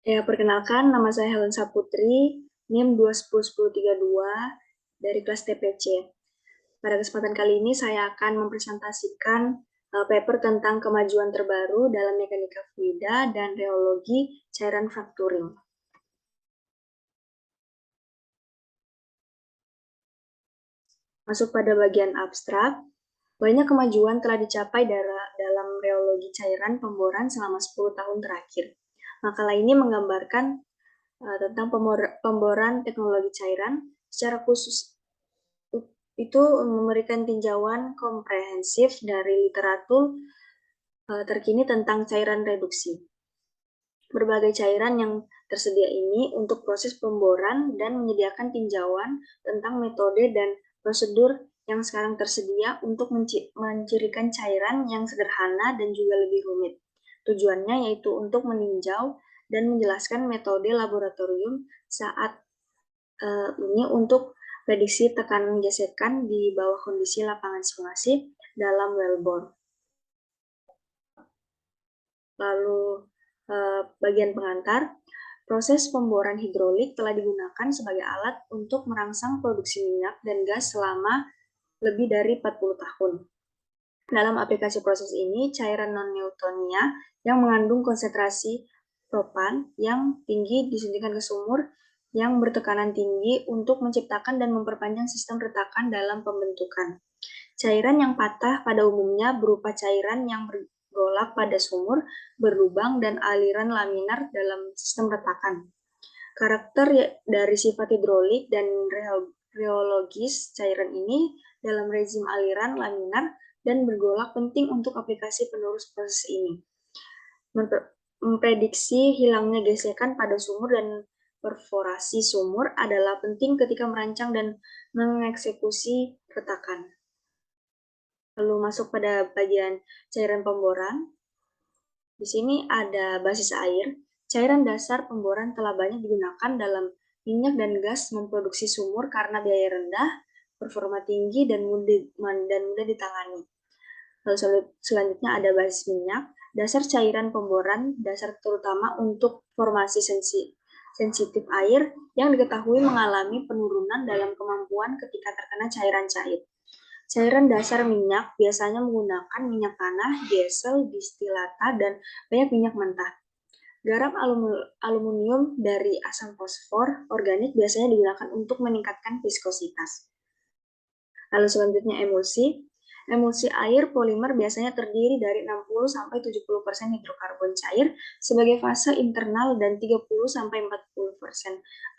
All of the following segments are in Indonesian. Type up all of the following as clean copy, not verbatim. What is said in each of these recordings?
Ya, perkenalkan, nama saya Helen Saputri, NIM 2101032 dari kelas TPC. Pada kesempatan kali ini saya akan mempresentasikan paper tentang kemajuan terbaru dalam mekanika fluida dan reologi cairan fracturing. Masuk pada bagian abstrak, banyak kemajuan telah dicapai dalam reologi cairan pemboran selama 10 tahun terakhir. Makalah ini menggambarkan tentang pemboran teknologi cairan secara khusus itu memberikan tinjauan komprehensif dari literatur terkini tentang cairan reduksi. Berbagai cairan yang tersedia ini untuk proses pemboran dan menyediakan tinjauan tentang metode dan prosedur yang sekarang tersedia untuk mencirikan cairan yang sederhana dan juga lebih rumit. Tujuannya yaitu untuk meninjau dan menjelaskan metode laboratorium saat ini untuk prediksi tekanan gesekan di bawah kondisi lapangan simulasi dalam wellbore. Lalu bagian pengantar, proses pemboran hidrolik telah digunakan sebagai alat untuk merangsang produksi minyak dan gas selama lebih dari 40 tahun. Dalam aplikasi proses ini, cairan non-Newtonia yang mengandung konsentrasi propan yang tinggi disuntikan ke sumur yang bertekanan tinggi untuk menciptakan dan memperpanjang sistem retakan dalam pembentukan. Cairan yang patah pada umumnya berupa cairan yang bergolak pada sumur, berlubang, dan aliran laminar dalam sistem retakan. Karakter dari sifat hidrolik dan reologis cairan ini dalam rezim aliran laminar dan bergolak penting untuk aplikasi penerus proses ini. Memprediksi hilangnya gesekan pada sumur dan perforasi sumur adalah penting ketika merancang dan mengeksekusi retakan. Lalu masuk pada bagian cairan pemboran. Di sini ada basis air. Cairan dasar pemboran telah banyak digunakan dalam minyak dan gas memproduksi sumur karena biaya rendah, performa tinggi, dan mudah ditangani. Lalu selanjutnya ada basis minyak. Dasar cairan pemboran dasar terutama untuk formasi sensitif air yang diketahui mengalami penurunan dalam kemampuan ketika terkena cairan cair. Cairan dasar minyak biasanya menggunakan minyak tanah, diesel, distilata, dan banyak minyak mentah. Garam aluminium dari asam fosfor organik biasanya digunakan untuk meningkatkan viskositas. Lalu selanjutnya emulsi. Emulsi air polimer biasanya terdiri dari 60-70% hidrokarbon cair sebagai fase internal dan 30-40%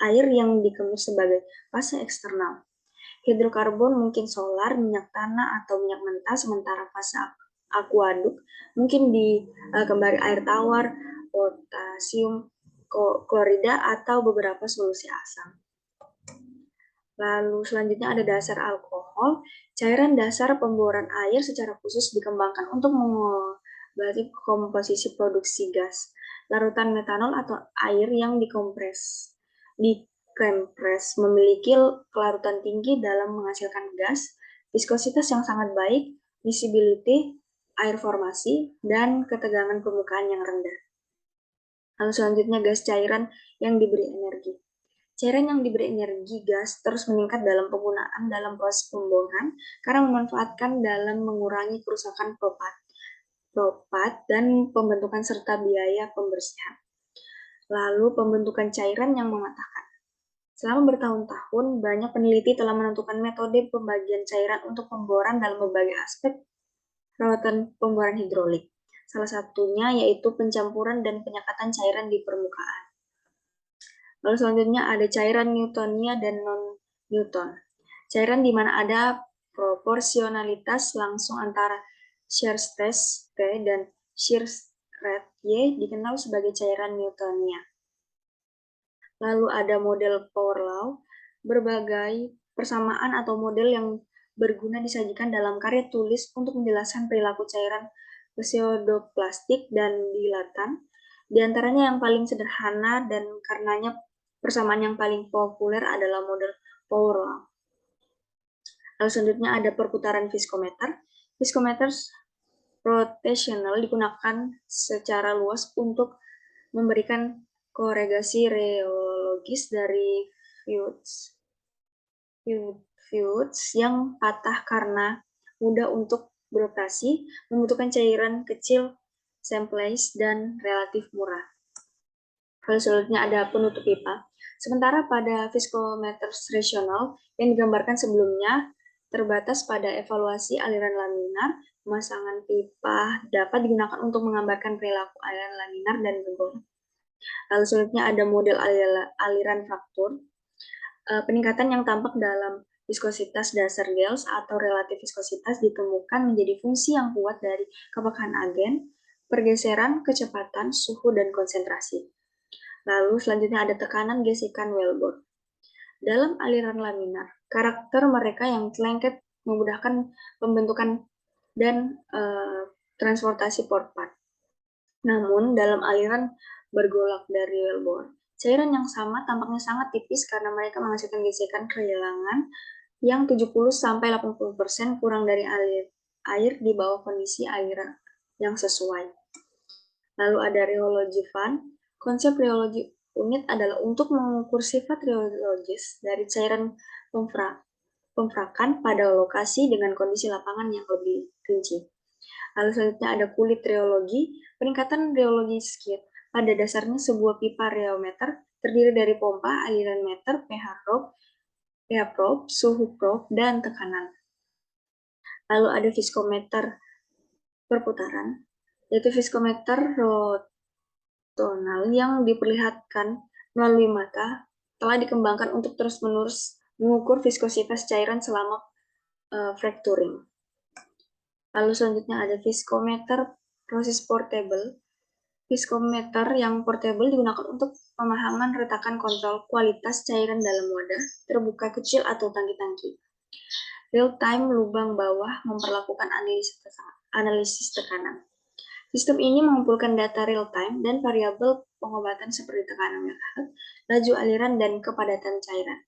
air yang dikemas sebagai fase eksternal. Hidrokarbon mungkin solar, minyak tanah, atau minyak mentah, sementara fase akuaduk mungkin dikembari air tawar, potasium klorida, atau beberapa solusi asam. Lalu selanjutnya ada dasar alkohol. Cairan dasar pemboran air secara khusus dikembangkan untuk mengobati komposisi produksi gas. Larutan metanol atau air yang dikompres memiliki kelarutan tinggi dalam menghasilkan gas, viskositas yang sangat baik, visibility, air formasi, dan ketegangan permukaan yang rendah. Lalu selanjutnya gas cairan yang diberi energi. Cairan yang diberi energi gas terus meningkat dalam penggunaan dalam proses pemboran karena memanfaatkan dalam mengurangi kerusakan propat dan pembentukan serta biaya pembersihan. Lalu pembentukan cairan yang mematahkan. Selama bertahun-tahun, banyak peneliti telah menentukan metode pembagian cairan untuk pemboran dalam berbagai aspek perawatan pemboran hidrolik. Salah satunya yaitu pencampuran dan penyekatan cairan di permukaan. Lalu selanjutnya ada cairan Newtonia dan non-Newton. Cairan di mana ada proporsionalitas langsung antara shear stress T dan shear rate Y dikenal sebagai cairan Newtonia. Lalu ada model power law, berbagai persamaan atau model yang berguna disajikan dalam karya tulis untuk menjelaskan perilaku cairan pseudoplastik dan dilatan. Di antaranya yang paling sederhana dan karenanya persamaan yang paling populer adalah model power law. Lalu selanjutnya ada perputaran viskometer. Viskometer rotational digunakan secara luas untuk memberikan koregasi reologis dari feuds yang patah karena mudah untuk beroperasi, membutuhkan cairan kecil, samples, dan relatif murah. Lalu selanjutnya ada penutup pipa. Sementara pada viskometers rasional yang digambarkan sebelumnya terbatas pada evaluasi aliran laminar, pemasangan pipa dapat digunakan untuk menggambarkan perilaku aliran laminar dan bergolak. Lalu selanjutnya ada model aliran fraktur. Peningkatan yang tampak dalam viskositas dasar gels atau relatif viskositas ditemukan menjadi fungsi yang kuat dari kepekahan agen, pergeseran, kecepatan, suhu, dan konsentrasi. Lalu selanjutnya ada tekanan gesekan wellbore. Dalam aliran laminar, karakter mereka yang lengket memudahkan pembentukan dan transportasi pore part. Namun, dalam aliran bergolak dari wellbore, cairan yang sama tampaknya sangat tipis karena mereka menghasilkan gesekan kehilangan yang 70-80% kurang dari air di bawah kondisi aliran yang sesuai. Lalu ada rheology fund. Konsep rheology unit adalah untuk mengukur sifat rheologis dari cairan pemfrakan pada lokasi dengan kondisi lapangan yang lebih rinci. Lalu selanjutnya ada kulit rheologi. Peningkatan rheologi skid. Pada dasarnya sebuah pipa rheometer terdiri dari pompa, aliran meter, pH probe, suhu probe, dan tekanan. Lalu ada viskometer perputaran, yaitu viskometer rotational yang diperlihatkan melalui mata telah dikembangkan untuk terus-menerus mengukur viskositas cairan selama fracturing. Lalu selanjutnya ada viskometer proses portable. Viskometer yang portable digunakan untuk pemahaman retakan kontrol kualitas cairan dalam wadah terbuka kecil atau tangki-tangki. Real-time lubang bawah memperlakukan analisis tekanan. Sistem ini mengumpulkan data real-time dan variabel pengobatan seperti tekanan pH, laju aliran, dan kepadatan cairan.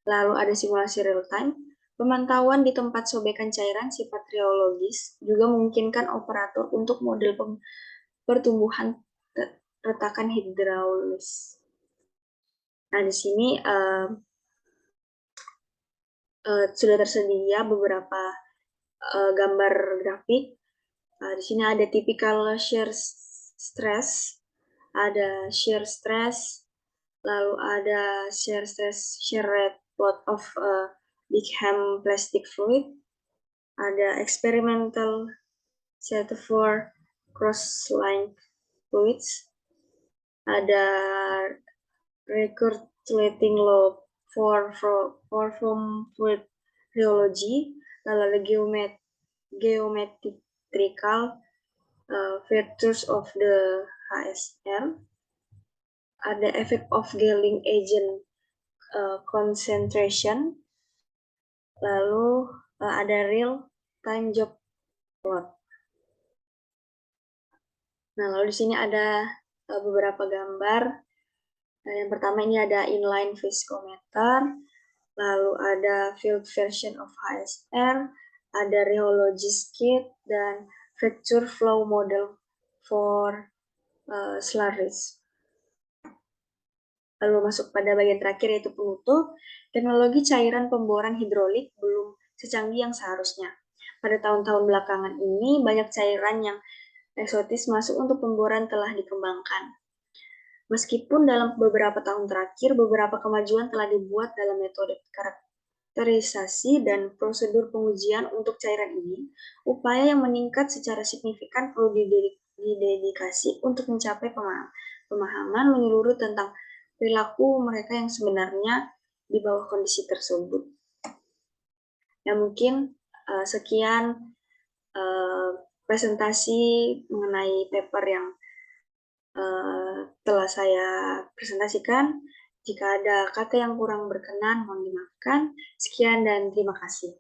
Lalu ada simulasi real-time. Pemantauan di tempat sobekan cairan sifat rheologis juga memungkinkan operator untuk model pertumbuhan retakan hidraulis. Nah, di sini sudah tersedia beberapa gambar grafik. Di sini ada typical shear stress, ada shear stress, lalu ada shear stress, shear rate plot of Bingham plastic fluid, ada experimental set for cross-line fluids, ada recirculating loop for from fluid rheology, lalu ada geometrical features of the HSL, ada effect of Gelling agent concentration, lalu ada real time job plot. Nah, lalu di sini ada beberapa gambar. Yang pertama ini ada inline viskometer, lalu ada field version of HSR, ada rheology kit, dan fracture flow model for slurries. Lalu masuk pada bagian terakhir yaitu penutup. Teknologi cairan pemboran hidrolik belum secanggih yang seharusnya. Pada tahun-tahun belakangan ini, banyak cairan yang eksotis masuk untuk pemboran telah dikembangkan. Meskipun dalam beberapa tahun terakhir, beberapa kemajuan telah dibuat dalam metode karakterisasi dan prosedur pengujian untuk cairan ini, upaya yang meningkat secara signifikan perlu didedikasi untuk mencapai pemahaman menyeluruh tentang perilaku mereka yang sebenarnya di bawah kondisi tersebut. Ya mungkin sekian presentasi mengenai paper yang telah saya presentasikan. Jika ada kata yang kurang berkenan, mohon dimaafkan. Sekian dan terima kasih.